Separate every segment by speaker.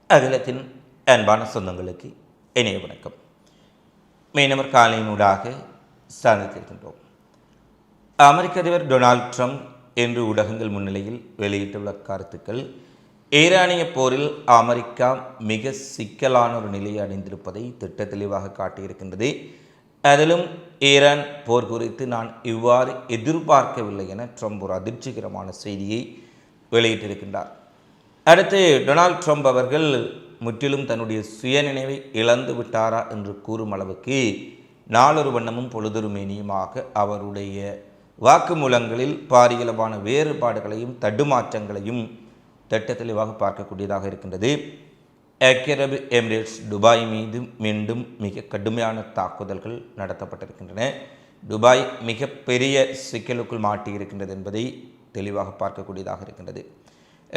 Speaker 1: அகிலத்தின் அன்பான சொந்தங்களுக்கு இணைய வணக்கம். மீனவர் காலையினூடாக சாதித்திருக்கின்றோம். அமெரிக்க அதிபர் டொனால்ட் ட்ரம்ப் இன்று ஊடகங்கள் முன்னிலையில் வெளியிட்டுள்ள கருத்துக்கள் ஈரானிய போரில் அமெரிக்கா மிக சிக்கலான ஒரு நிலையை அடைந்திருப்பதை திட்ட தெளிவாக காட்டியிருக்கின்றது. அதிலும் ஈரான் போர் குறித்து நான் இவ்வாறு எதிர்பார்க்கவில்லை என ட்ரம்ப் ஒரு அதிர்ச்சிகரமான செய்தியை வெளியிட்டிருக்கின்றார். அடுத்து டொனால்ட் ட்ரம்ப் அவர்கள் முற்றிலும் தன்னுடைய சுயநினைவை இழந்து விட்டாரா என்று கூறும் அளவுக்கு நாளொரு வண்ணமும் பொழுதொரு மேனியுமாக அவருடைய வாக்குமூலங்களில் பாரியளவான வேறுபாடுகளையும் தடுமாற்றங்களையும் திட்ட தெளிவாக பார்க்கக்கூடியதாக இருக்கின்றது. ஐக்கிய அரபு எமிரேட்ஸ் துபாய் மீது மீண்டும் மிக கடுமையான தாக்குதல்கள் நடத்தப்பட்டிருக்கின்றன. துபாய் மிக பெரிய சிக்கலுக்குள் மாட்டியிருக்கின்றது என்பதை தெளிவாக பார்க்கக்கூடியதாக இருக்கின்றது.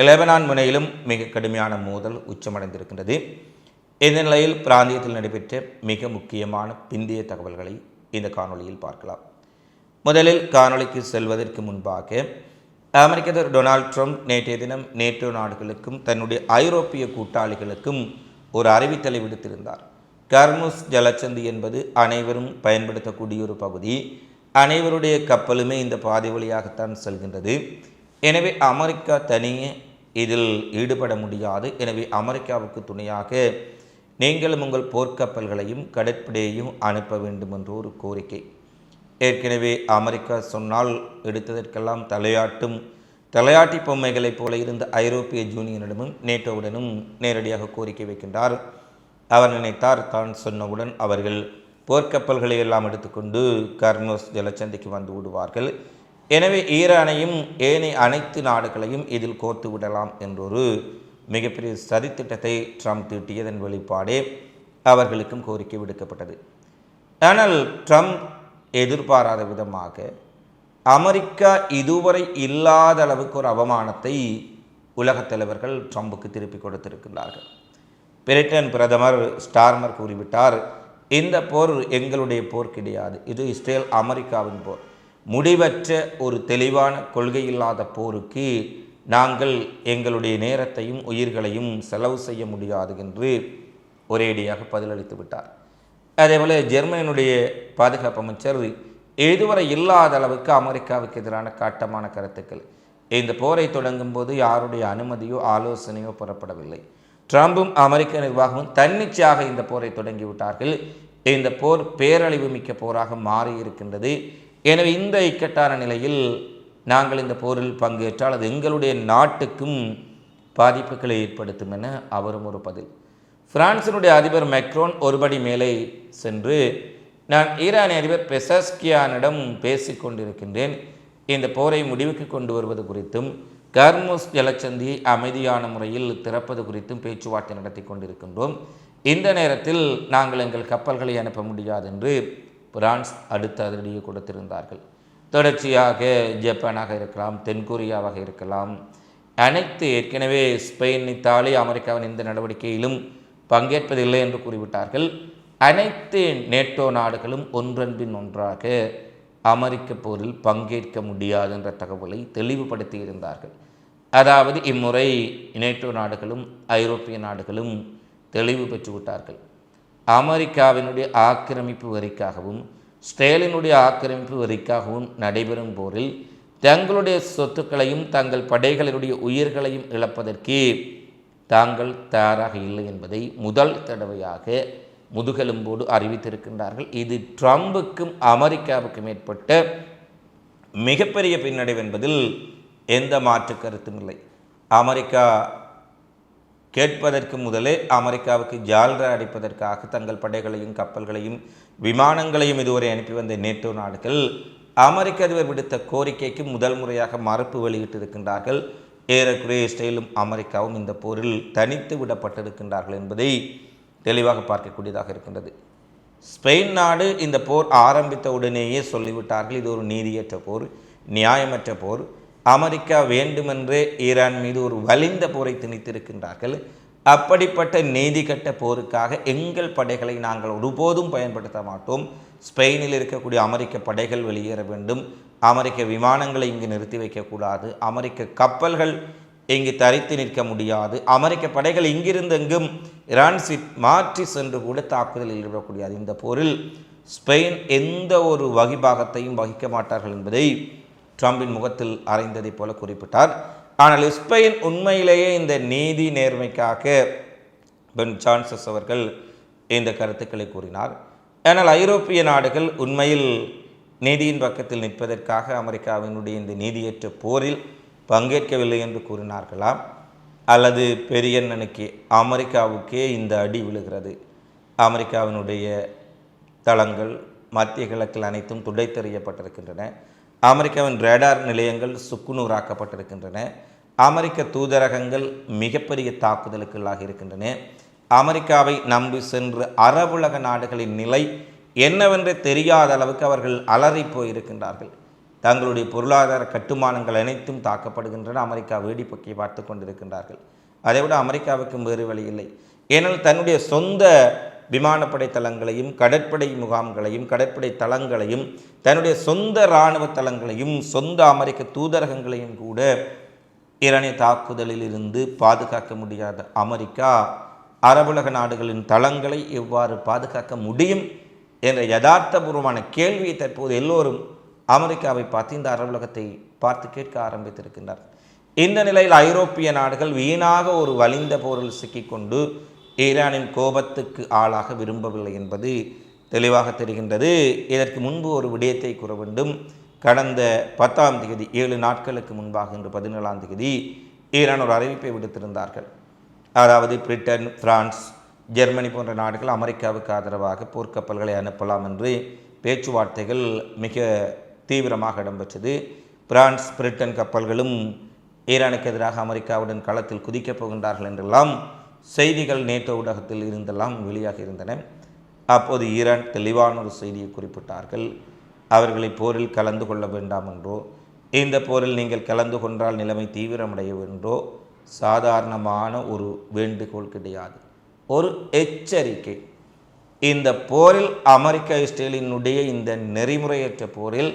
Speaker 1: லெபனான் முனையிலும் மிக கடுமையான மோதல் உச்சமடைந்திருக்கின்றது. இந்த நிலையில் பிராந்தியத்தில் நடைபெற்ற மிக முக்கியமான பிந்திய தகவல்களை இந்த காணொலியில் பார்க்கலாம். முதலில் காணொலிக்கு செல்வதற்கு முன்பாக அமெரிக்க அதிபர் டொனால்ட் ட்ரம்ப் நேற்றைய தினம் நேட்டோ நாடுகளுக்கும் தன்னுடைய ஐரோப்பிய கூட்டாளிகளுக்கும் ஒரு அறிவித்தலை விடுத்திருந்தார். கர்முஸ் ஜலச்சந்தி என்பது அனைவரும் பயன்படுத்தக்கூடிய ஒரு பகுதி. அனைவருடைய கப்பலுமே இந்த பாதை வழியாகத்தான் செல்கின்றது. எனவே அமெரிக்கா தனியே இதில் ஈடுபட முடியாது. எனவே அமெரிக்காவுக்கு துணையாக நீங்களும் உங்கள் போர்க்கப்பல்களையும் கடற்படையையும் அனுப்ப வேண்டும் என்ற ஒரு கோரிக்கை. ஏற்கனவே அமெரிக்கா சொன்னால் எடுத்ததற்கெல்லாம் தலையாட்டி பொம்மைகளைப் போல இருந்த ஐரோப்பிய யூனியனிடமும் நேட்டோவுடனும் நேரடியாக கோரிக்கை வைக்கின்றார். அவர் நினைத்தார் தான் சொன்னவுடன் அவர்கள் போர்க்கப்பல்களை எல்லாம் எடுத்துக்கொண்டு கர்மோஸ் ஜலச்சந்திக்கு வந்து விடுவார்கள். எனவே ஈரானையும் ஏனைய அனைத்து நாடுகளையும் இதில் கோர்த்து விடலாம் என்றொரு மிகப்பெரிய சதித்திட்டத்தை ட்ரம்ப் தீட்டியதன் வெளிப்பாடே அவர்களுக்கும் கோரிக்கை விடுக்கப்பட்டது. ஆனால் ட்ரம்ப் எதிர்பாராத விதமாக அமெரிக்கா இதுவரை இல்லாத அளவுக்கு ஒரு அவமானத்தை உலகத் தலைவர்கள் ட்ரம்புக்கு திருப்பி கொடுத்திருக்கிறார்கள். பிரிட்டன் பிரதமர் ஸ்டார்மர் கூறிவிட்டார், இந்த போர் எங்களுடைய போர் கிடையாது, இது இஸ்ரேல் அமெரிக்காவின் போர். முடிவற்ற ஒரு தெளிவான கொள்கை இல்லாத போருக்கு நாங்கள் எங்களுடைய நேரத்தையும் உயிர்களையும் செலவு செய்ய முடியாது என்று ஒரேடியாக பதிலளித்து விட்டார். அதேபோல் ஜெர்மனியினுடைய பாதுகாப்பு அமைச்சர் இதுவரை இல்லாத அளவுக்கு அமெரிக்காவுக்கு எதிரான காட்டமான கருத்துக்கள். இந்த போரை தொடங்கும் போது யாருடைய அனுமதியோ ஆலோசனையோ பெறப்படவில்லை. ட்ரம்பும் அமெரிக்க நிர்வாகமும் தன்னிச்சையாக இந்த போரை தொடங்கிவிட்டார்கள். இந்த போர் பேரழிவு மிக்க போராக மாறி இருக்கின்றது. எனவே இந்த இக்கட்டான நிலையில் நாங்கள் இந்த போரில் பங்கேற்றால் அது எங்களுடைய நாட்டுக்கும் பாதிப்புகளை ஏற்படுத்தும் என அவரும் ஒரு பதில். பிரான்சினுடைய அதிபர் மெக்ரோன் ஒருபடி மேலே சென்று நான் ஈரானிய அதிபர் பெசஸ்கியானிடம் பேசிக்கொண்டிருக்கின்றேன். இந்த போரை முடிவுக்கு கொண்டு வருவது குறித்தும் கர்முஸ் ஜலச்சந்தியை அமைதியான முறையில் திறப்பது குறித்தும் பேச்சுவார்த்தை நடத்தி கொண்டிருக்கின்றோம். இந்த நேரத்தில் நாங்கள் எங்கள் கப்பல்களை அனுப்ப முடியாது என்று பிரான்ஸ் அடுத்த அதிரடியை கொடுத்திருந்தார்கள். தொடர்ச்சியாக ஜப்பானாக இருக்கலாம், தென்கொரியாவாக இருக்கலாம், அனைத்து ஏற்கனவே ஸ்பெயின், இத்தாலி, அமெரிக்காவின் இந்த நடவடிக்கையிலும் பங்கேற்பதில்லை என்று கூறிவிட்டார்கள். அனைத்து நேட்டோ நாடுகளும் ஒன்றன்பின் ஒன்றாக அமெரிக்க போரில் பங்கேற்க முடியாது என்ற தகவலை தெளிவுபடுத்தி இருந்தார்கள். அதாவது இம்முறை நேட்டோ நாடுகளும் ஐரோப்பிய நாடுகளும் தெளிவு பெற்றுவிட்டார்கள். அமெரிக்காவினுடைய ஆக்கிரமிப்பு வரிக்காகவும் இஸ்ரேலினுடைய ஆக்கிரமிப்பு வரிக்காகவும் நடைபெறும் போரில் தங்களுடைய சொத்துக்களையும் தங்கள் படைகளினுடைய உயிர்களையும் இழப்பதற்கு தாங்கள் தயாராக இல்லை என்பதை முதல் தடவையாக முதுகெலும்போடு அறிவித்திருக்கின்றார்கள். இது ட்ரம்புக்கும் அமெரிக்காவுக்கும் ஏற்பட்ட மிகப்பெரிய பின்னடைவு என்பதில் எந்த மாற்று கருத்தும் இல்லை. அமெரிக்கா கேட்பதற்கு முதலே அமெரிக்காவுக்கு ஜால்ரா அடிப்பதற்காக தங்கள் படைகளையும் கப்பல்களையும் விமானங்களையும் இதுவரை அனுப்பி வந்த நேட்டோ நாடுகள் அமெரிக்க அதிபர் விடுத்த கோரிக்கைக்கு முதல் முறையாக மறுப்பு வெளியிட்டிருக்கின்றார்கள். ஏறக்குறைய இஸ்ரேலும் அமெரிக்காவும் இந்த போரில் தனித்து விடப்பட்டிருக்கின்றார்கள் என்பதை தெளிவாக பார்க்கக்கூடியதாக இருக்கின்றது. ஸ்பெயின் நாடு இந்த போர் ஆரம்பித்த உடனேயே சொல்லிவிட்டார்கள், இது ஒரு நீதியற்ற போர், நியாயமற்ற போர். அமெரிக்கா வேண்டுமென்றே ஈரான் மீது ஒரு வலிந்த போரை திணித்திருக்கின்றார்கள். அப்படிப்பட்ட நீதி கட்ட போருக்காக எங்கள் படைகளை நாங்கள் ஒருபோதும் பயன்படுத்த மாட்டோம். ஸ்பெயினில் இருக்கக்கூடிய அமெரிக்க படைகள் வெளியேற வேண்டும். அமெரிக்க விமானங்களை இங்கு நிறுத்தி வைக்கக்கூடாது. அமெரிக்க கப்பல்கள் இங்கு தரித்து நிற்க முடியாது. அமெரிக்க படைகள் இங்கிருந்து எங்கும் ஈரான் மாற்றி சென்று கூட தாக்குதலில் ஈடுபடக்கூடியது. இந்த போரில் ஸ்பெயின் எந்த ஒரு வகிபாகத்தையும் வகிக்க மாட்டார்கள் என்பதை ட்ரம்பின் முகத்தில் அறைந்ததைப் போல குறிப்பிட்டார். ஆனால் ஸ்பெயின் உண்மையிலேயே இந்த நீதி நேர்மைக்காக பென் சான்சஸ் அவர்கள் இந்த கருத்துக்களை கூறினார். ஆனால் ஐரோப்பிய நாடுகள் உண்மையில் நீதியின் பக்கத்தில் நிற்பதற்காக அமெரிக்காவினுடைய இந்த நீதியற்ற போரில் பங்கேற்கவில்லை என்று கூறினார்களா, அல்லது பெரியண்ணனுக்கு அமெரிக்காவுக்கே இந்த அடி விழுகிறது, அமெரிக்காவினுடைய தளங்கள் மத்திய கிழக்கில் அனைத்தும் துடைத்தெறியப்பட்டிருக்கின்றன, அமெரிக்காவின் ரேடார் நிலையங்கள் சுக்குநூறாக்கப்பட்டிருக்கின்றன, அமெரிக்க தூதரகங்கள் மிகப்பெரிய தாக்குதலுக்குள்ளாக இருக்கின்றன, அமெரிக்காவை நம்பி சென்று அரபுலக நாடுகளின் நிலை என்னவென்று தெரியாத அளவுக்கு அவர்கள் அலறி போயிருக்கின்றார்கள். தங்களுடைய பொருளாதார கட்டுமானங்கள் அனைத்தும் தாக்கப்படுகின்றன. அமெரிக்கா வேடிப்பொக்கி பார்த்து கொண்டிருக்கின்றார்கள். அதைவிட அமெரிக்காவுக்கும் வேறு வழி இல்லை. ஏனால் தன்னுடைய சொந்த விமானப்படை தளங்களையும் கடற்படை முகாம்களையும் கடற்படை தளங்களையும் தன்னுடைய சொந்த இராணுவ தளங்களையும் சொந்த அமெரிக்க தூதரகங்களையும் கூட ஈரானிய தாக்குதலில் இருந்து பாதுகாக்க முடியாத அமெரிக்கா அரபுலக நாடுகளின் தளங்களை எவ்வாறு பாதுகாக்க முடியும் என்ற யதார்த்தபூர்வமான கேள்வியை தற்போது எல்லோரும் அமெரிக்காவை பார்த்து இந்த அரபுலகத்தை பார்த்து கேட்க ஆரம்பித்திருக்கின்றார். இந்த நிலையில் ஐரோப்பிய நாடுகள் வீணாக ஒரு வலிந்த போரில் சிக்கிக்கொண்டு ஈரானின் கோபத்துக்கு ஆளாக விரும்பவில்லை என்பது தெளிவாக தெரிகின்றது. இதற்கு முன்பு ஒரு விடயத்தை கூற வேண்டும். கடந்த 10ஆம் தேதி 7 நாட்களுக்கு முன்பாக இன்று 17ஆம் தேதி ஈரான் ஒரு அறிவிப்பை விடுத்திருந்தார்கள். அதாவது பிரிட்டன், பிரான்ஸ், ஜெர்மனி போன்ற நாடுகள் அமெரிக்காவுக்கு ஆதரவாக போர்க்கப்பல்களை அனுப்பலாம் என்று பேச்சுவார்த்தைகள் மிக தீவிரமாக இடம்பெற்றது. பிரான்ஸ், பிரிட்டன் கப்பல்களும் ஈரானுக்கு எதிராக அமெரிக்காவுடன் களத்தில் குதிக்கப் போகின்றார்கள் என்றெல்லாம் செய்திகள் நேட்டோ ஊடகத்தில் இருந்தெல்லாம் வெளியாக இருந்தன. அப்போது ஈரான் தெளிவான ஒரு செய்தியை குறிப்பிட்டார்கள். அவர்களை போரில் கலந்து கொள்ள வேண்டாம் என்றோ, இந்த போரில் நீங்கள் கலந்து கொண்டால் நிலைமை தீவிரமடைய என்றோ சாதாரணமான ஒரு வேண்டுகோள் கிடையாது, ஒரு எச்சரிக்கை. இந்த போரில் அமெரிக்கா இஸ்ரேலினுடைய இந்த நெறிமுறையற்ற போரில்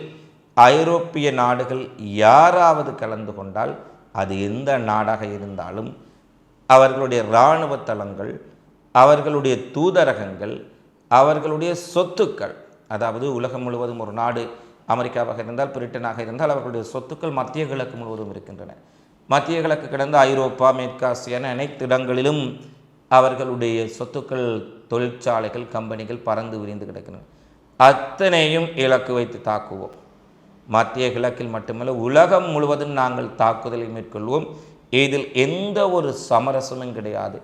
Speaker 1: ஐரோப்பிய நாடுகள் யாராவது கலந்து கொண்டால் அது எந்த நாடாக இருந்தாலும் அவர்களுடைய இராணுவ தளங்கள், அவர்களுடைய தூதரகங்கள், அவர்களுடைய சொத்துக்கள், அதாவது உலகம் முழுவதும் ஒரு நாடு அமெரிக்காவாக இருந்தால் பிரிட்டனாக இருந்தால் அவர்களுடைய சொத்துக்கள் மத்திய கிழக்கு முழுவதும் இருக்கின்றன. மத்திய கிழக்கு கடந்த ஐரோப்பா, மேற்காசியான அனைத்து இடங்களிலும் அவர்களுடைய சொத்துக்கள், தொழிற்சாலைகள், கம்பெனிகள் பறந்து விரிந்து கிடக்கின்றன. அத்தனையும் இலக்கு வைத்து தாக்குவோம். மத்திய கிழக்கில் மட்டுமல்ல உலகம் முழுவதும் நாங்கள் தாக்குதலை மேற்கொள்வோம். இதில் எந்த ஒரு சமரசமும் கிடையாது.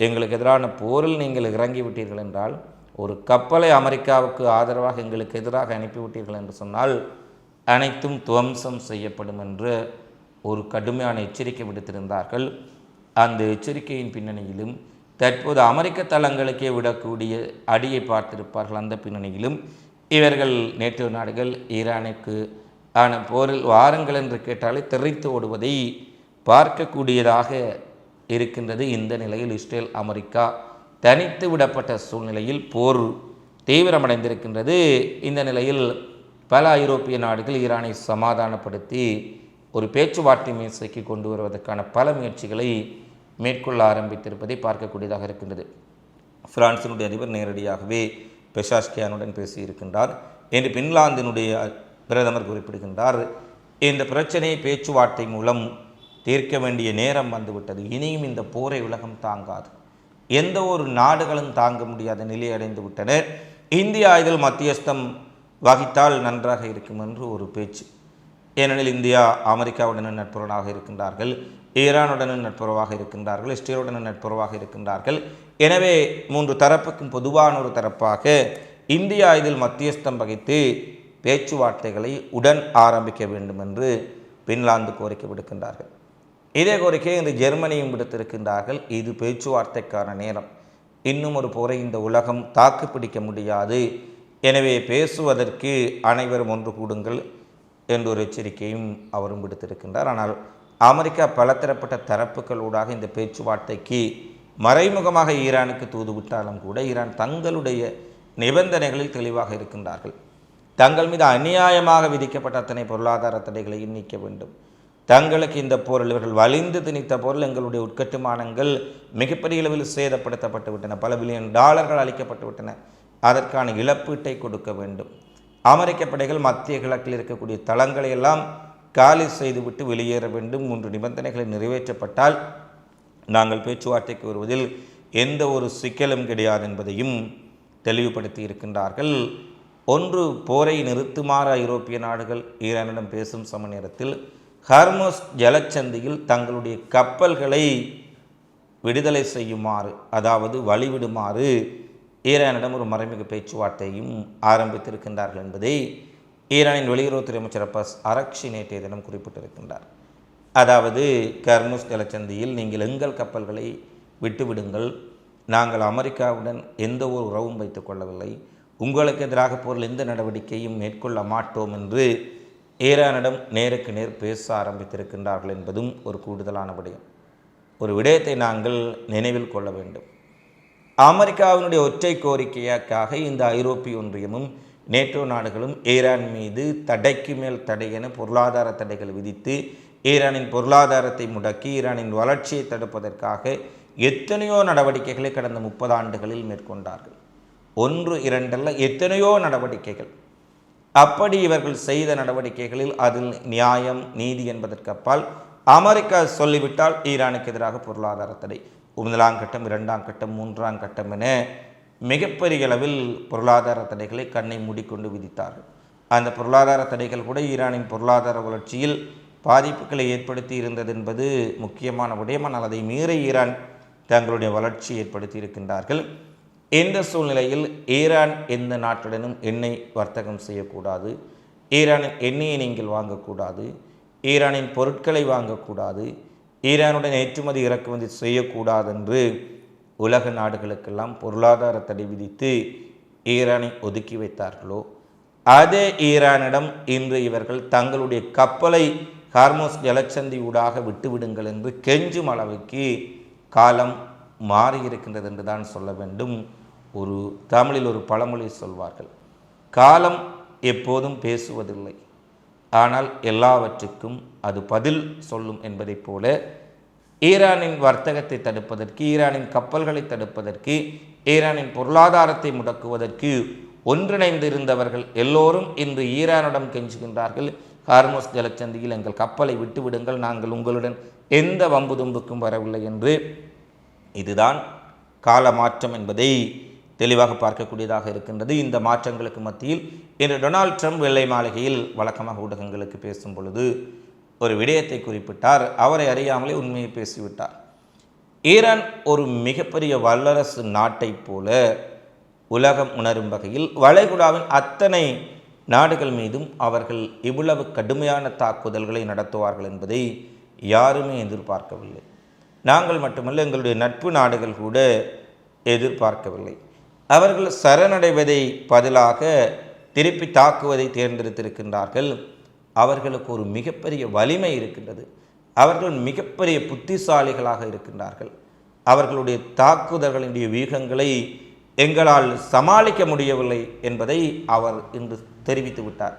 Speaker 1: எங்களுக்கு எதிரான போரில் நீங்கள் இறங்கிவிட்டீர்கள் என்றால், ஒரு கப்பலை அமெரிக்காவுக்கு ஆதரவாக எங்களுக்கு எதிராக அனுப்பிவிட்டீர்கள் என்று சொன்னால் அனைத்தும் துவம்சம் செய்யப்படும் என்று ஒரு கடுமையான எச்சரிக்கை விடுத்திருந்தார்கள். அந்த எச்சரிக்கையின் பின்னணியிலும் தற்போது அமெரிக்க தளங்களுக்கே விடக்கூடிய அடியை பார்த்திருப்பார்கள். அந்த பின்னணியிலும் இவர்கள் நேட்டோ நாடுகள் ஈரானுக்கு ஆன போரில் வாருங்கள் என்று கேட்டாலே தெரித்து ஓடுவதை பார்க்கக்கூடியதாக இருக்கின்றது. இந்த நிலையில் இஸ்ரேல் அமெரிக்கா தனித்து விடப்பட்ட சூழ்நிலையில் போர் தீவிரமடைந்திருக்கின்றது. இந்த நிலையில் பல ஐரோப்பிய நாடுகள் ஈரானை சமாதானப்படுத்தி ஒரு பேச்சுவார்த்தை மேசைக்கு கொண்டு வருவதற்கான பல முயற்சிகளை மேற்கொள்ள ஆரம்பித்திருப்பதை பார்க்கக்கூடியதாக இருக்கின்றது. பிரான்சினுடைய அதிபர் நேரடியாகவே பெஷாஷ்கியானுடன் பேசியிருக்கின்றார் என்று பின்லாந்தினுடைய பிரதமர் குறிப்பிடுகின்றார். இந்த பிரச்சனையை பேச்சுவார்த்தை மூலம் தீர்க்க வேண்டிய நேரம் வந்துவிட்டது. இனியும் இந்த போரை உலகம் தாங்காது. எந்த ஒரு நாடுகளும் தாங்க முடியாத நிலை அடைந்து விட்டனர். இந்தியா இதில் மத்தியஸ்தம் வகித்தால் நன்றாக இருக்கும் என்று ஒரு பேச்சு. ஏனெனில் இந்தியா அமெரிக்காவுடன் நட்புறவாக இருக்கின்றார்கள், ஈரானுடன் நட்புறவாக இருக்கின்றார்கள், இஸ்ரேலுடன் நட்புறவாக இருக்கின்றார்கள். எனவே 3 தரப்புக்கும் பொதுவான ஒரு தரப்பாக இந்தியா இதில் மத்தியஸ்தம் வகித்து பேச்சுவார்த்தைகளை உடன் ஆரம்பிக்க வேண்டும் என்று பின்லாந்து கோரிக்கை விடுக்கின்றார்கள். இதே கோரிக்கையை இந்த ஜெர்மனியும் விடுத்திருக்கின்றார்கள். இது பேச்சுவார்த்தைக்கான நேரம். இன்னும் ஒரு போரை இந்த உலகம் தாக்குப்பிடிக்க முடியாது. எனவே பேசுவதற்கு அனைவரும் ஒன்று கூடுங்கள் என்ற ஒரு எச்சரிக்கையும் அவரும் விடுத்திருக்கின்றார். ஆனால் அமெரிக்கா பலதரப்பட்ட தரப்புகளூடாக இந்த பேச்சுவார்த்தைக்கு மறைமுகமாக ஈரானுக்கு தூதுவிட்டாலும் கூட ஈரான் தங்களுடைய நிபந்தனைகளில் தெளிவாக இருக்கின்றார்கள். தங்கள் மீது அநியாயமாக விதிக்கப்பட்ட அத்தனை பொருளாதார தடைகளையும் நீக்க வேண்டும். தங்களுக்கு இந்த போரில் இவர்கள் வலிந்து திணித்த போரில் எங்களுடைய உட்கட்டுமானங்கள் மிகப்பெரிய அளவில் சேதப்படுத்தப்பட்டு விட்டன, பல பில்லியன் டாலர்கள் அளிக்கப்பட்டு விட்டன, அதற்கான இழப்பீட்டை கொடுக்க வேண்டும். அமெரிக்க படைகள் மத்திய கிழக்கில் இருக்கக்கூடிய தளங்களை எல்லாம் காலி செய்துவிட்டு வெளியேற வேண்டும். 3 நிபந்தனைகளை நிறைவேற்றப்பட்டால் நாங்கள் பேச்சுவார்த்தைக்கு வருவதில் எந்த ஒரு சிக்கலும் கிடையாது என்பதையும் தெளிவுபடுத்தி இருக்கின்றார்கள். ஒன்று, போரை நிறுத்துமாறு ஐரோப்பிய நாடுகள் ஈரானிடம் பேசும் சம நேரத்தில் ஹர்முஸ் ஜலச்சந்தியில் தங்களுடைய கப்பல்களை விடுதலை செய்யுமாறு, அதாவது வழிவிடுமாறு ஈரானிடம் ஒரு மறைமுக பேச்சுவார்த்தையும் ஆரம்பித்திருக்கின்றார்கள் என்பதை ஈரானின் வெளியுறவுத்துறை அமைச்சர் அப்பாஸ் அரக்ஷி நேற்றைய தினம் குறிப்பிட்டிருக்கின்றார். அதாவது ஹர்முஸ் ஜலச்சந்தியில் நீங்கள் எங்கள் கப்பல்களை விட்டுவிடுங்கள், நாங்கள் அமெரிக்காவுடன் எந்த ஒரு உறவும் வைத்துக் கொள்ளவில்லை, உங்களுக்கு எதிராக போரில் எந்த நடவடிக்கையும் மேற்கொள்ள மாட்டோம் என்று ஈரானிடம் நேருக்கு நேர் பேச ஆரம்பித்திருக்கின்றார்கள் என்பதும் ஒரு கூடுதலான விடயம். ஒரு விடயத்தை நாங்கள் நினைவில் கொள்ள வேண்டும். அமெரிக்காவினுடைய ஒற்றை கோரிக்கையாக்காக இந்த ஐரோப்பிய ஒன்றியமும் நேட்டோ நாடுகளும் ஈரான் மீது தடைக்கு மேல் தடை என பொருளாதார தடைகள் விதித்து ஈரானின் பொருளாதாரத்தை முடக்கி ஈரானின் வளர்ச்சியை தடுப்பதற்காக எத்தனையோ நடவடிக்கைகளை கடந்த 30 ஆண்டுகளில் மேற்கொண்டார்கள். 1, 2 அல்ல, எத்தனையோ நடவடிக்கைகள். அப்படி இவர்கள் செய்த நடவடிக்கைகளில் அதில் நியாயம் நீதி என்பதற்கு அப்பால் அமெரிக்கா சொல்லிவிட்டால் ஈரானுக்கு எதிராக பொருளாதார தடை, 1ஆம் கட்டம், 2ஆம் கட்டம், 3ஆம் கட்டம் என மிகப்பெரிய அளவில் பொருளாதார தடைகளை கண்ணை மூடிக்கொண்டு விதித்தார்கள். அந்த பொருளாதார தடைகள் கூட ஈரானின் பொருளாதார வளர்ச்சியில் பாதிப்புகளை ஏற்படுத்தி இருந்தது என்பது முக்கியமான விடயமானால் அதை மீறி ஈரான் தங்களுடைய வளர்ச்சி ஏற்படுத்தி இருக்கின்றார்கள். இந்த சூழ்நிலையில் ஈரான் எந்த நாட்டுடனும் எண்ணெய் வர்த்தகம் செய்யக்கூடாது, ஈரானின் எண்ணெயை நீங்கள் வாங்கக்கூடாது, ஈரானின் பொருட்களை வாங்கக்கூடாது, ஈரானுடன் ஏற்றுமதி இறக்குமதி செய்யக்கூடாது என்று உலக நாடுகளுக்கெல்லாம் பொருளாதார தடை விதித்து ஈரானை ஒதுக்கி வைத்தார்களோ அதே ஈரானிடம் இன்று இவர்கள் தங்களுடைய கப்பலை ஹார்முஸ் ஜலச்சந்தி ஊடாக விட்டுவிடுங்கள் என்று கெஞ்சும் அளவுக்கு காலம் மாறியிருக்கின்றது என்று தான் சொல்ல வேண்டும். ஒரு தமிழில் ஒரு பழமொழி சொல்வார்கள், காலம் எப்போதும் பேசுவதில்லை, ஆனால் எல்லாவற்றுக்கும் அது பதில் சொல்லும் என்பதைப் போல ஈரானின் வர்த்தகத்தை தடுப்பதற்கு, ஈரானின் கப்பல்களை தடுப்பதற்கு, ஈரானின் பொருளாதாரத்தை முடக்குவதற்கு ஒன்றிணைந்து இருந்தவர்கள் எல்லோரும் இன்று ஈரானிடம் கெஞ்சுகின்றார்கள், ஹார்முஸ் ஜலச்சந்தியில் எங்கள் கப்பலை விட்டுவிடுங்கள், நாங்கள் உங்களுடன் எந்த வம்பு தும்புக்கும் வரவில்லை என்று. இதுதான் கால மாற்றம் என்பதை தெளிவாக பார்க்கக்கூடியதாக இருக்கின்றது. இந்த மாற்றங்களுக்கு மத்தியில் இன்று டொனால்ட் ட்ரம்ப் வெள்ளை மாளிகையில் வழக்கமாக ஊடகங்களுக்கு பேசும் பொழுது ஒரு விடயத்தை குறிப்பிட்டார். அவரை அறியாமலே உண்மையை பேசிவிட்டார். ஈரான் ஒரு மிகப்பெரிய வல்லரசு நாட்டை போல உலகம் உணரும் வகையில் வளைகுடாவின் அத்தனை நாடுகள் மீதும் அவர்கள் இவ்வளவு கடுமையான தாக்குதல்களை நடத்துவார்கள் என்பதை யாருமே எதிர்பார்க்கவில்லை. நாங்கள் மட்டுமல்ல, எங்களுடைய நட்பு நாடுகள் கூட எதிர்பார்க்கவில்லை. அவர்கள் சரணடைவதை பதிலாக திருப்பி தாக்குவதை தேர்ந்தெடுத்திருக்கின்றார்கள். அவர்களுக்கு ஒரு மிகப்பெரிய வலிமை இருக்கின்றது. அவர்கள் மிகப்பெரிய புத்திசாலிகளாக இருக்கின்றார்கள். அவர்களுடைய தாக்குதல்களுடைய வியூகங்களை எங்களால் சமாளிக்க முடியவில்லை என்பதை அவர் இன்று தெரிவித்து விட்டார்.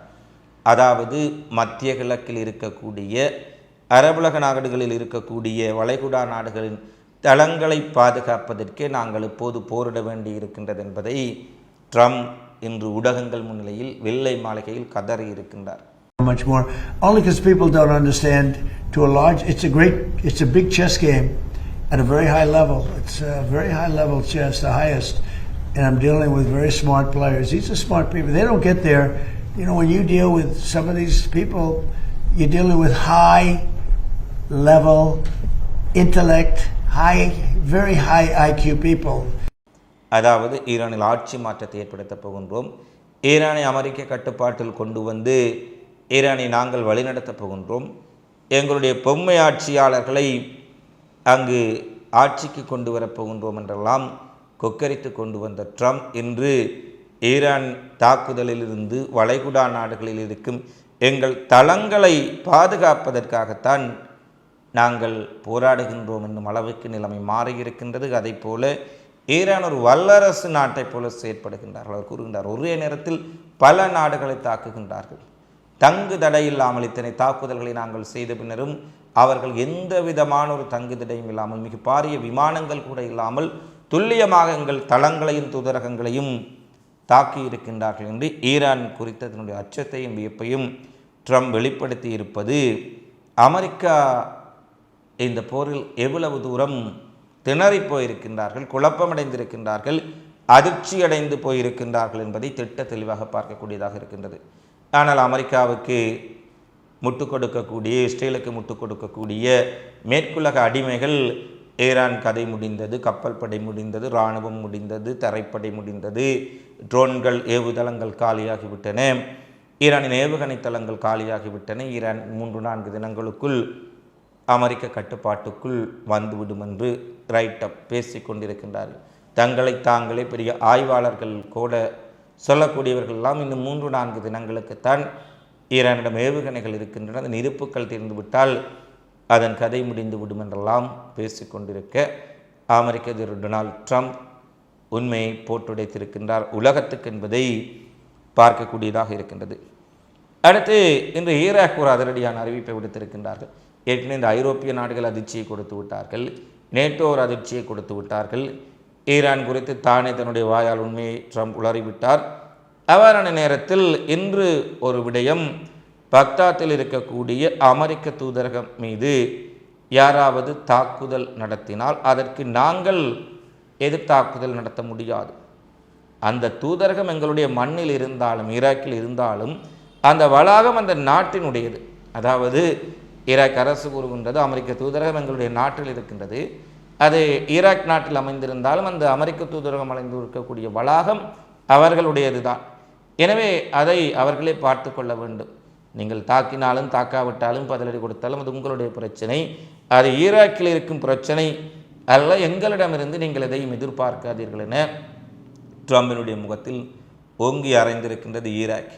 Speaker 1: அதாவது மத்திய கிழக்கில் இருக்கக்கூடிய அரபுலக நாடுகளில் இருக்கக்கூடிய வளைகுடா நாடுகளின் தளங்களை பாதுகாப்பதற்கே நாங்கள் இப்போது போரிட வேண்டி இருக்கின்றது என்பதை ட்ரம்ப் இன்று ஊடகங்கள் முன்னிலையில் வெள்ளை மாளிகையில் கதறி இருக்கின்றார்.
Speaker 2: Much more, only because people don't understand to a large, it's a big chess game at a very high level. It's a very high level chess, the highest, and I'm dealing with very smart players. These are smart people. They don't get there. You know, when you deal with some of these people, you're dealing with high level intellect, very high IQ people.
Speaker 1: அதாவது ஈரானில் ஆட்சி மாற்றத்தை ஏற்படுத்த போகின்றோம், ஈரானை அமெரிக்க கட்டுப்பாட்டில் கொண்டு வந்து ஈரானை நாங்கள் வழிநடத்தப் போகின்றோம், எங்களுடைய பொம்மை ஆட்சியாளர்களை அங்கு ஆட்சிக்கு கொண்டு வரப்போகின்றோம் என்றெல்லாம் கொக்கரித்து கொண்டு வந்த ட்ரம்ப் இன்று ஈரான் தாக்குதலிலிருந்து வளைகுடா நாடுகளில் இருக்கும் எங்கள் தளங்களை பாதுகாப்பதற்காகத்தான் நாங்கள் போராடுகின்றோம் என்னும் அளவுக்கு நிலைமை மாறியிருக்கின்றது. அதை போல ஈரான் ஒரு வல்லரசு நாட்டை போல செயற்படுகின்றார்கள். அவர் கூறுகின்றார், ஒரே நேரத்தில் பல நாடுகளை தாக்குகின்றார்கள், தங்கு தடை இல்லாமல் இத்தனை தாக்குதல்களை நாங்கள் செய்த பின்னரும் அவர்கள் எந்த விதமான ஒரு தங்கு தடையும் இல்லாமல் மிக பாரிய விமானங்கள் கூட இல்லாமல் துல்லியமாக எங்கள் தளங்களையும் தூதரகங்களையும் தாக்கி இருக்கின்றார்கள் என்று ஈரான் குறித்த தன்னுடைய அச்சத்தையும் வியப்பையும் ட்ரம்ப் வெளிப்படுத்தி இருப்பது அமெரிக்கா இந்த போரில் எவ்வளவு தூரம் திணறி போயிருக்கின்றார்கள், குழப்பமடைந்திருக்கின்றார்கள், அதிர்ச்சி அடைந்து போயிருக்கின்றார்கள் என்பதை திட்ட தெளிவாக பார்க்கக்கூடியதாக இருக்கின்றது. ஆனால் அமெரிக்காவுக்கு முட்டுக் கொடுக்கக்கூடிய, இஸ்ரேலுக்கு முட்டுக் கொடுக்கக்கூடிய மேற்குலக அடிமைகள் ஈரான் கதை முடிந்தது, கப்பல் படை முடிந்தது, இராணுவம் முடிந்தது, தரைப்படை முடிந்தது, ட்ரோன்கள் ஏவுதளங்கள் காலியாகிவிட்டன, ஈரானின் ஏவுகணை தளங்கள் காலியாகிவிட்டன. ஈரான் 3-4 தினங்களுக்குள் அமெரிக்க கட்டுப்பாட்டுக்குள் வந்துவிடும் என்று ரைட்டப் பேசிக்கொண்டிருக்கின்றார்கள். தங்களை தாங்களே பெரிய ஆய்வாளர்கள் கூட சொல்லக்கூடியவர்கள் எல்லாம் இன்னும் 3-4 தினங்களுக்குத்தான் ஈரானிடம் ஏவுகணைகள் இருக்கின்றன, அதன் இருப்புக்கள் தீர்ந்துவிட்டால் அதன் கதை முடிந்து விடும் என்றெல்லாம் பேசிக்கொண்டிருக்க அமெரிக்க அதிபர் டொனால்ட் ட்ரம்ப் உண்மையை போட்டுடைத்திருக்கின்றார் உலகத்துக்கு என்பதை பார்க்கக்கூடியதாக இருக்கின்றது. அடுத்து இன்று ஈராக் ஒரு அதிரடியான அறிவிப்பை விடுத்திருக்கின்றார்கள். ஏற்கனவே இந்த ஐரோப்பிய நாடுகள் அதிர்ச்சியை கொடுத்து விட்டார்கள், நேட்டோ ஒரு அதிர்ச்சியை கொடுத்து விட்டார்கள். ஈரான் குறித்து தானே தன்னுடைய வாயால் உண்மையை ட்ரம்ப் உளறிவிட்டார். அவ்வாறான நேரத்தில் இன்று ஒரு விடயம், பக்தாத்தில் இருக்கக்கூடிய அமெரிக்க தூதரகம் மீது யாராவது தாக்குதல் நடத்தினால் அதற்கு நாங்கள் எதிர்த்தாக்குதல் நடத்த முடியாது. அந்த தூதரகம் எங்களுடைய மண்ணில் இருந்தாலும் ஈராக்கில் இருந்தாலும் அந்த வளாகம் அந்த நாட்டினுடையது. அதாவது ஈராக் அரசு கூறுகின்றது அமெரிக்க தூதரகம் எங்களுடைய நாட்டில் இருக்கின்றது, அது ஈராக் நாட்டில் அமைந்திருந்தாலும் அந்த அமெரிக்க தூதரகம் அமைந்து இருக்கக்கூடிய வளாகம் அவர்களுடையது தான். எனவே அதை அவர்களே பார்த்து கொள்ள வேண்டும். நீங்கள் தாக்கினாலும் தாக்காவிட்டாலும் பதிலடி கொடுத்தாலும் அது உங்களுடைய பிரச்சனை, அது ஈராக்கில் இருக்கும் பிரச்சனை அல்ல, எங்களிடமிருந்து நீங்கள் எதையும் எதிர்பார்க்காதீர்கள் என ட்ரம்பினுடைய முகத்தில் ஓங்கி அறைந்திருக்கின்றது ஈராக்.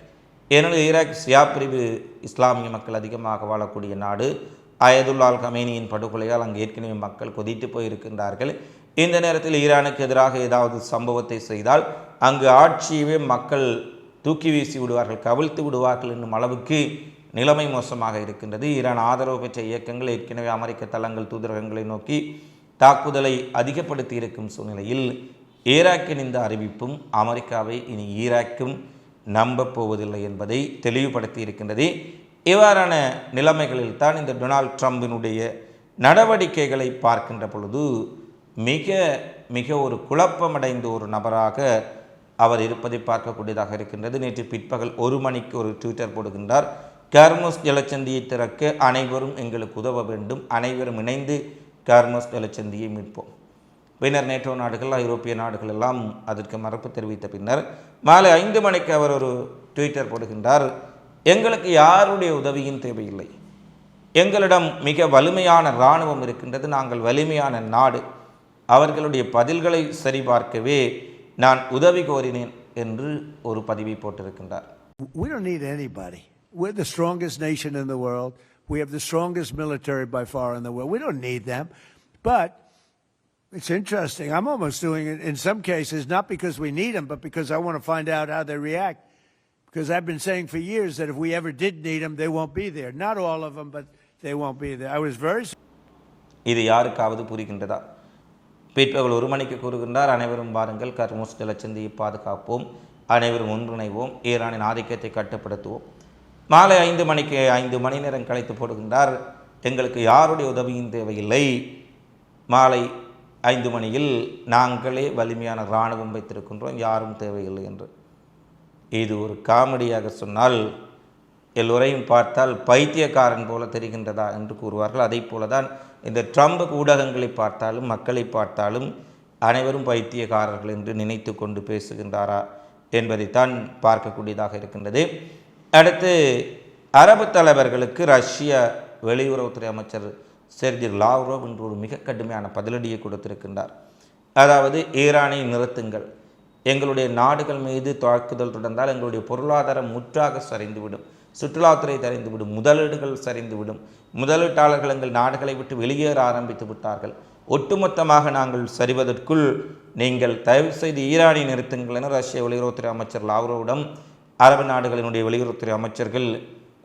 Speaker 1: ஏனெனில் ஈராக் ஷியா பிரிவு இஸ்லாமிய மக்கள் அதிகமாக வாழக்கூடிய நாடு. அயதுல்லால் கமேனியின் படுகொலையால் அங்கு ஏற்கனவே மக்கள் கொதித்து போயிருக்கின்றார்கள். இந்த நேரத்தில் ஈரானுக்கு எதிராக ஏதாவது சம்பவத்தை செய்தால் அங்கு ஆட்சியவே மக்கள் தூக்கி வீசி விடுவார்கள், கவிழ்த்து விடுவார்கள் என்னும் அளவுக்கு நிலைமை மோசமாக இருக்கின்றது. ஈரான் ஆதரவு பெற்ற இயக்கங்கள் ஏற்கனவே அமெரிக்க தளங்கள் தூதரகங்களை நோக்கி தாக்குதலை அதிகப்படுத்தி இருக்கும் சூழ்நிலையில் ஈராக்கின் இந்த அறிவிப்பும் அமெரிக்காவை இனி ஈராக்கும் நம்பப் போவதில்லை என்பதை தெளிவுபடுத்தி இருக்கின்றது. இவ்வாறான நிலைமைகளில் தான் இந்த டொனால்ட் ட்ரம்பினுடைய நடவடிக்கைகளை பார்க்கின்ற பொழுது மிக மிக ஒரு குழப்பமடைந்த ஒரு நபராக அவர் இருப்பதை பார்க்கக்கூடியதாக இருக்கின்றது. நேற்று பிற்பகல் 1 மணிக்கு ஒரு ட்விட்டர் போடுகின்றார், கார்முஸ் ஜலச்சந்தியை திறக்க அனைவரும் எங்களுக்கு உதவ வேண்டும், அனைவரும் இணைந்து கார்முஸ் ஜலச்சந்தியை மீட்போம். பின்னர் நேட்டோ நாடுகள் ஐரோப்பிய நாடுகள் எல்லாம் அதற்கு மறுப்பு தெரிவித்த பின்னர் மாலை 5 மணிக்கு அவர் ஒரு ட்விட்டர் போடுகின்றார், எங்களுக்கு யாருடைய உதவியும் தேவையில்லை, எங்களிடம் மிக வலிமையான இராணுவம் இருக்கின்றது, நாங்கள் வலிமையான நாடு, அவர்களுடைய பதில்களை சரிபார்க்கவே நான் உதவி கோரினேன் என்று ஒரு பதிவை போட்டிருக்கின்றார்.
Speaker 2: We don't need anybody. We're the strongest nation in the world. We have the strongest military by far in the world. We don't need them. But it's interesting. I'm almost doing it in some cases, not because we need them, but because I want to find out how they react. Because I've been saying for years that if we ever did need them, they won't be there. Not all of them, but they won't be there. I was very...
Speaker 1: இது யாருக்காவது புரிகின்றதா? பிற்பகல் 1 மணிக்கு கூறுகின்றார், அனைவரும் வாருங்கள், கார்முஸ் ஜலச்சந்தியை பாதுகாப்போம், அனைவரும் ஒன்றிணைவோம், ஈரானின் ஆதிக்கத்தை கட்டுப்படுத்துவோம். மாலை 5 மணிக்கு 5 மணி நேரம் கழித்து போடுகின்றார், எங்களுக்கு யாருடைய உதவியும் தேவையில்லை, மாலை 5 மணியில் நாங்களே வலிமையான இராணுவம் வைத்திருக்கின்றோம், யாரும் தேவையில்லை என்று. இது ஒரு காமெடியாக சொன்னால் எல்லோரையும் பார்த்தால் பைத்தியக்காரன் போல தெரிகின்றதா என்று கூறுவார்கள். அதை போல தான் இந்த ட்ரம்ப் ஊடகங்களை பார்த்தாலும் மக்களை பார்த்தாலும் அனைவரும் பைத்தியக்காரர்கள் என்று நினைத்து கொண்டு பேசுகின்றாரா என்பதைத்தான் பார்க்கக்கூடியதாக இருக்கின்றது. அடுத்து அரபு தலைவர்களுக்கு ரஷ்ய வெளியுறவுத்துறை அமைச்சர் செர்ஜி லாவ்ரோவ் என்று ஒரு மிக கடுமையான பதிலடியை கொடுத்திருக்கின்றார். அதாவது ஈரானை நிறுத்துங்கள், எங்களுடைய நாடுகள் மீது தாக்குதல் தொடர்ந்தால் எங்களுடைய பொருளாதாரம் முற்றாக சரிந்துவிடும், சுற்றுலாத்துறை சரிந்துவிடும், முதலீடுகள் சரிந்துவிடும், முதலீட்டாளர்கள் எங்கள் நாடுகளை விட்டு வெளியேற ஆரம்பித்து விட்டார்கள், ஒட்டுமொத்தமாக நாங்கள் சரிவதற்குள் நீங்கள் தயவு செய்து ஈரானை நிறுத்துங்கள் என ரஷ்ய வெளியுறவுத்துறை அமைச்சர் லாவ்ரோவிடம் அரபு நாடுகளினுடைய வெளியுறவுத்துறை அமைச்சர்கள்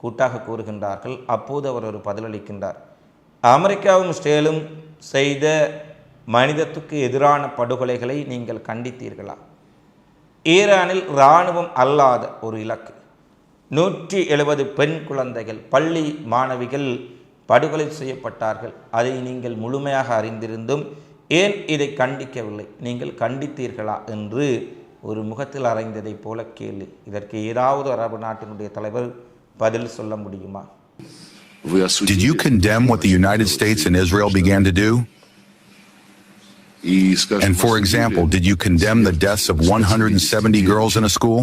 Speaker 1: கூட்டாக கூறுகின்றார்கள். அப்போது அவர் ஒரு பதிலளிக்கின்றார். அமெரிக்காவும் இஸ்ரேலும் செய்த மனிதத்துக்கு எதிரான படுகொலைகளை நீங்கள் கண்டித்தீர்களா? ஈரானில் இராணுவம் அல்லாத ஒரு இலக்கு 170 பெண் குழந்தைகள் பள்ளி மாணவிகள் படுகொலை செய்யப்பட்டார்கள். அதை நீங்கள் முழுமையாக அறிந்திருந்தும் ஏன் இதை கண்டிக்கவில்லை? நீங்கள் கண்டித்தீர்களா என்று ஒரு முகத்தில் அறைந்ததைப் போல கேள்வி. இதற்கு ஏதாவது அரபு நாட்டினுடைய தலைவர் பதில் சொல்ல முடியுமா?
Speaker 3: Did you condemn what the United States and Israel began to do? And for example, did you condemn the deaths of 170 girls in a school?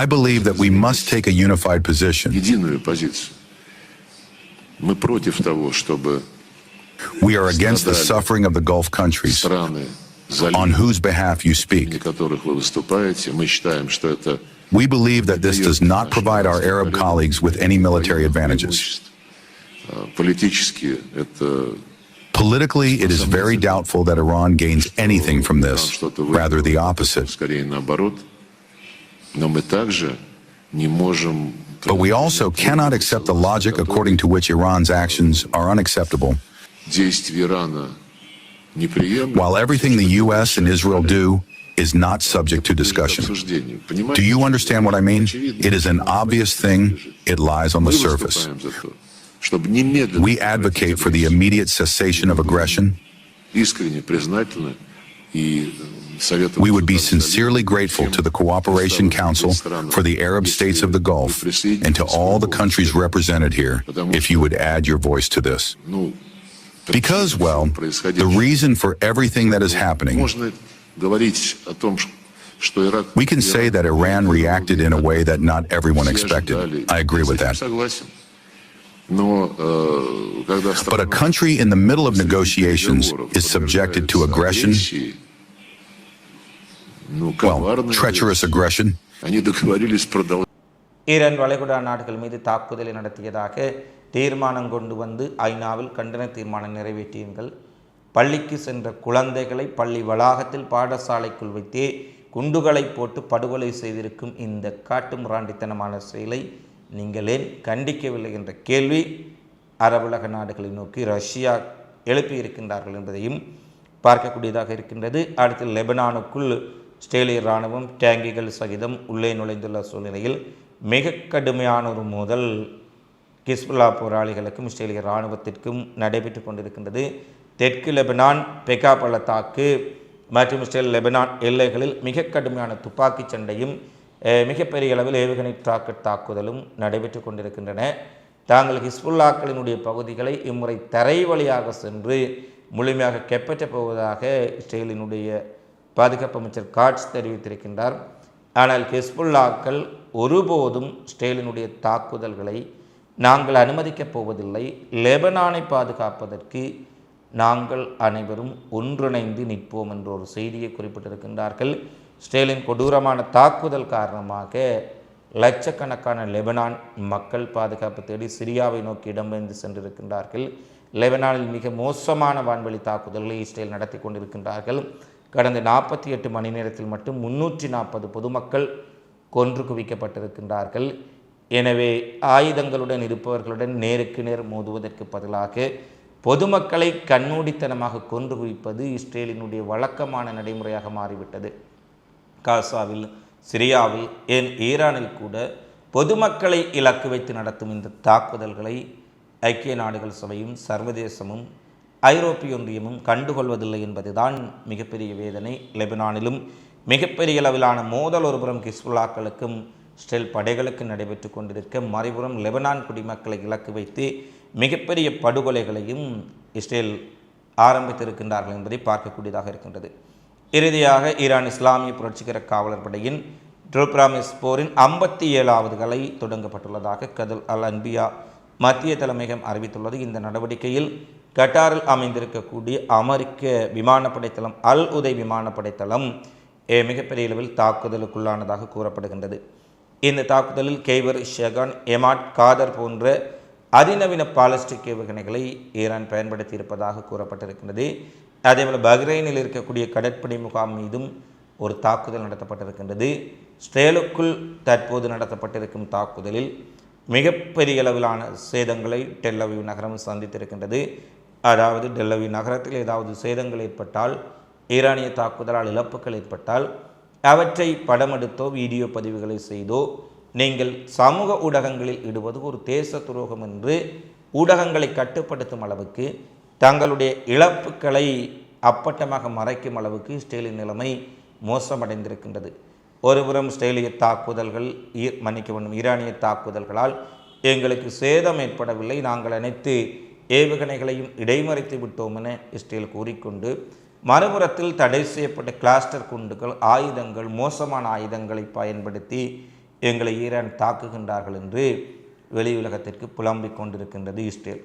Speaker 3: I believe that we must take a unified position. We are against the suffering of the Gulf countries, on whose behalf you speak. We believe that this does not provide our Arab colleagues with any military advantages. Politically, it is very doubtful that Iran gains anything from this, rather the opposite. But we also cannot accept the logic according to which Iran's actions are unacceptable. While everything the US and Israel do is not subject to discussion. Do you understand what I mean? It is an obvious thing. It lies on the surface. We advocate for the immediate cessation of aggression. We would be sincerely grateful to the Cooperation Council for the Arab states of the Gulf and to all the countries represented here if you would add your voice to this. Because, well, the reason for everything that is happening, we can say that Iran reacted in a way that not everyone expected. I agree with that. But a country in the middle of negotiations is subjected to aggression, well, treacherous aggression.
Speaker 1: Iran வளைகுடா நாடுகள் மீது தாக்குதலை நடத்தியதாக தீர்மானம் கொண்டு வந்து ஐநாவில் கண்டன தீர்மானம் நிறைவேற்றியுங்கள். பள்ளிக்கு சென்ற குழந்தைகளை பள்ளி வளாகத்தில் பாடசாலைக்குள் வைத்தே குண்டுகளை போட்டு படுகொலை செய்திருக்கும் இந்த காட்டுமிராண்டித்தனமான செயலை நீங்கள் ஏன் கண்டிக்கவில்லை என்ற கேள்வி அரபுலக நாடுகளை நோக்கி ரஷ்யா எழுப்பியிருக்கின்றார்கள் என்பதையும் பார்க்கக்கூடியதாக இருக்கின்றது. அடுத்து லெபனானுக்குள் இஸ்ரேலிய இராணுவம் டேங்கிகள் சகிதம் உள்ளே நுழைந்துள்ள சூழ்நிலையில் மிக கடுமையான ஒரு மோதல் ஹிஸ்புல்லா போராளிகளுக்கும் இஸ்ரேலிய இராணுவத்திற்கும் நடைபெற்று கொண்டிருக்கின்றது. தெற்கு லெபனான் பெகா பள்ளத்தாக்கு மற்றும் இஸ்ரேல் லெபனான் எல்லைகளில் மிக கடுமையான துப்பாக்கி சண்டையும் மிகப்பெரிய அளவில் ஏவுகணை ராக்கெட் தாக்குதலும் நடைபெற்று கொண்டிருக்கின்றன. தாங்கள் ஹிஸ்புல்லாக்களினுடைய பகுதிகளை இம்முறை தரை வழியாக சென்று முழுமையாக கைப்பற்றப் போவதாக இஸ்ரேலினுடைய பாதுகாப்பு அமைச்சர் காட்ஸ் தெரிவித்திருக்கின்றார். ஆனால் ஹிஸ்புல்லாக்கள் ஒருபோதும் இஸ்ரேலினுடைய தாக்குதல்களை நாங்கள் அனுமதிக்கப் போவதில்லை, லெபனானை பாதுகாப்பதற்கு நாங்கள் அனைவரும் ஒன்றிணைந்து நிற்போம் என்ற ஒரு செய்தியை குறிப்பிட்டிருக்கின்றார்கள். இஸ்ரேலின் கொடூரமான தாக்குதல் காரணமாக லட்சக்கணக்கான லெபனான் மக்கள் பாதுகாப்பு தேடி சிரியாவை நோக்கி இடம்பெயர்ந்து சென்றிருக்கின்றார்கள். லெபனானில் மிக மோசமான வான்வெளி தாக்குதல்களை இஸ்ரேல் நடத்தி கொண்டிருக்கின்றார்கள். கடந்த 48 மணி நேரத்தில் மட்டும் 340 பொதுமக்கள் கொன்று குவிக்கப்பட்டிருக்கின்றார்கள். எனவே ஆயுதங்களுடன் இருப்பவர்களுடன் நேருக்கு நேர் மோதுவதற்கு பதிலாக பொதுமக்களை கண்ணூடித்தனமாக கொன்று குவிப்பது இஸ்ரேலினுடைய வழக்கமான நடைமுறையாக மாறிவிட்டது. காசாவில், சிரியாவில், ஏன் ஈரானில் கூட பொதுமக்களை இலக்கு வைத்து நடத்தும் இந்த தாக்குதல்களை ஐக்கிய நாடுகள் சபையும் சர்வதேசமும் ஐரோப்பிய ஒன்றியமும் கண்டுகொள்வதில்லை என்பதுதான் மிகப்பெரிய வேதனை. லெபனானிலும் மிகப்பெரிய அளவிலான மோதல் ஒருபுறம் ஹிஸ்புல்லாக்களுக்கும் இஸ்ரேல் படைகளுக்கு நடைபெற்று கொண்டிருக்க, மறுபுறம் லெபனான் குடிமக்களை இலக்கு வைத்து மிகப்பெரிய படுகொலைகளையும் இஸ்ரேல் ஆரம்பித்திருக்கின்றார்கள் என்பதை பார்க்கக்கூடியதாக இருக்கின்றது. இறுதியாக ஈரான் இஸ்லாமிய புரட்சிகர காவலர் படையின் ட்ரூப்ராமிஸ் போரின் 57வது கலை தொடங்கப்பட்டுள்ளதாக கதல் அல் அன்பியா மத்திய தலைமையகம் அறிவித்துள்ளது. இந்த நடவடிக்கையில் கட்டாரில் அமைந்திருக்கக்கூடிய அமெரிக்க விமானப்படை தளம் அல் உதை விமானப்படை தளம் மிகப்பெரிய அளவில் தாக்குதலுக்குள்ளானதாக கூறப்படுகின்றது. இந்த தாக்குதலில் கெய்வர், ஷெகான், எமாட், காதர் போன்ற அதிநவீன பாலிஸ்டிக் ஏவுகணைகளை ஈரான் பயன்படுத்தி இருப்பதாக கூறப்பட்டிருக்கின்றது. அதேபோல் பஹ்ரைனில் இருக்கக்கூடிய கடற்படை முகாம் மீதும் ஒரு தாக்குதல் நடத்தப்பட்டிருக்கின்றது. இஸ்ரேலுக்குள் தற்போது நடத்தப்பட்டிருக்கும் தாக்குதலில் மிகப்பெரிய அளவிலான சேதங்களை டெல் அவீவ் நகரம் சந்தித்திருக்கின்றது. அதாவது டெல் அவீவ் நகரத்தில் ஏதாவது சேதங்கள் ஏற்பட்டால், ஈரானிய தாக்குதலால் இழப்புகள் ஏற்பட்டால் அவற்றை படமெடுத்தோ வீடியோ பதிவுகளை செய்தோ நீங்கள் சமூக ஊடகங்களில் இடுவது ஒரு தேச துரோகம் என்று ஊடகங்களை கட்டுப்படுத்தும் அளவுக்கு, தங்களுடைய இழப்புகளை அப்பட்டமாக மறைக்கும் அளவுக்கு இஸ்ரேலின் நிலைமை மோசமடைந்திருக்கின்றது. ஒருபுறம் இஸ்ரேலிய தாக்குதல்கள் ஈரானிய தாக்குதல்களால் எங்களுக்கு சேதம் ஏற்படவில்லை, நாங்கள் அனைத்து ஏவுகணைகளையும் இடைமறித்து விட்டோம் என இஸ்ரேல் கூறிக்கொண்டு, மறுபுறத்தில் தடை செய்யப்பட்ட கிளாஸ்டர் குண்டுகள், ஆயுதங்கள், மோசமான ஆயுதங்களை பயன்படுத்தி எங்களை ஈரான் தாக்குகின்றார்கள் என்று வெளி உலகத்திற்கு புலம்பிக் கொண்டிருக்கின்றது இஸ்ரேல்.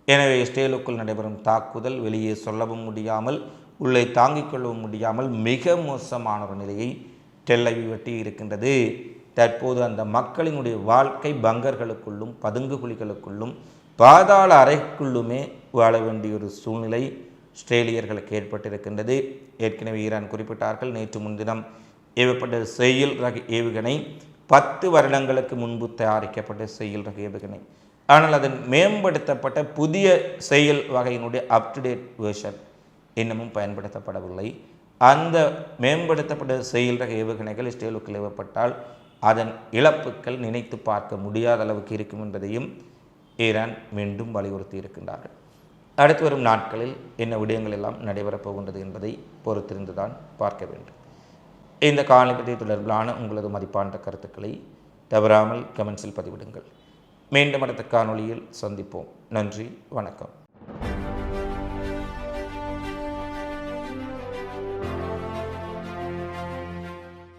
Speaker 1: எனவே இஸ்ரேலுக்குள் நடைபெறும் தாக்குதல் வெளியே சொல்லவும் முடியாமல், உள்ளே தாங்கிக் கொள்ளவும் முடியாமல் மிக மோசமான ஒரு நிலையை டெல் அவீவ் எட்டி இருக்கின்றது. தற்போது அந்த மக்களினுடைய வாழ்க்கை பங்கர்களுக்குள்ளும், பதுங்கு குழிகளுக்குள்ளும், பாதாள அறைக்குள்ளுமே வாழ வேண்டிய ஒரு சூழ்நிலை இஸ்ரேலியர்களுக்கு ஏற்பட்டிருக்கின்றது. ஏற்கனவே ஈரான் குறிப்பிட்டார்கள், நேற்று முன்தினம் ஏவப்பட்ட செய்யுள் ரக ஏவுகணை 10 வருடங்களுக்கு முன்பு தயாரிக்கப்பட்ட செய்யுள் ரக ஏவுகணை. ஆனால் அதன் மேம்படுத்தப்பட்ட புதிய செய்யுள் வகையினுடைய அப்டுடேட் வேர்ஷன் இன்னமும் பயன்படுத்தப்படவில்லை. அந்த மேம்படுத்தப்பட்ட செய்யுள் ரக ஏவுகணைகள் இஸ்ரேலுக்கு ஏவப்பட்டால் அதன் இழப்புகள் நினைத்து பார்க்க முடியாத அளவுக்கு இருக்கும் என்பதையும் ஈரான் மீண்டும் வலியுறுத்தி இருக்கின்றார்கள். அடுத்து வரும் நாட்களில் என்ன விடயங்கள் எல்லாம் நடைபெறப் போகின்றது என்பதை பொறுத்திருந்துதான் பார்க்க வேண்டும். இந்த காணொளி தொடர்பிலான உங்களது மதிப்பான கருத்துக்களை தவறாமல் கமெண்ட்ஸில் பதிவிடுங்கள். மீண்டும் அடுத்த காணொளியில் சந்திப்போம். நன்றி, வணக்கம்.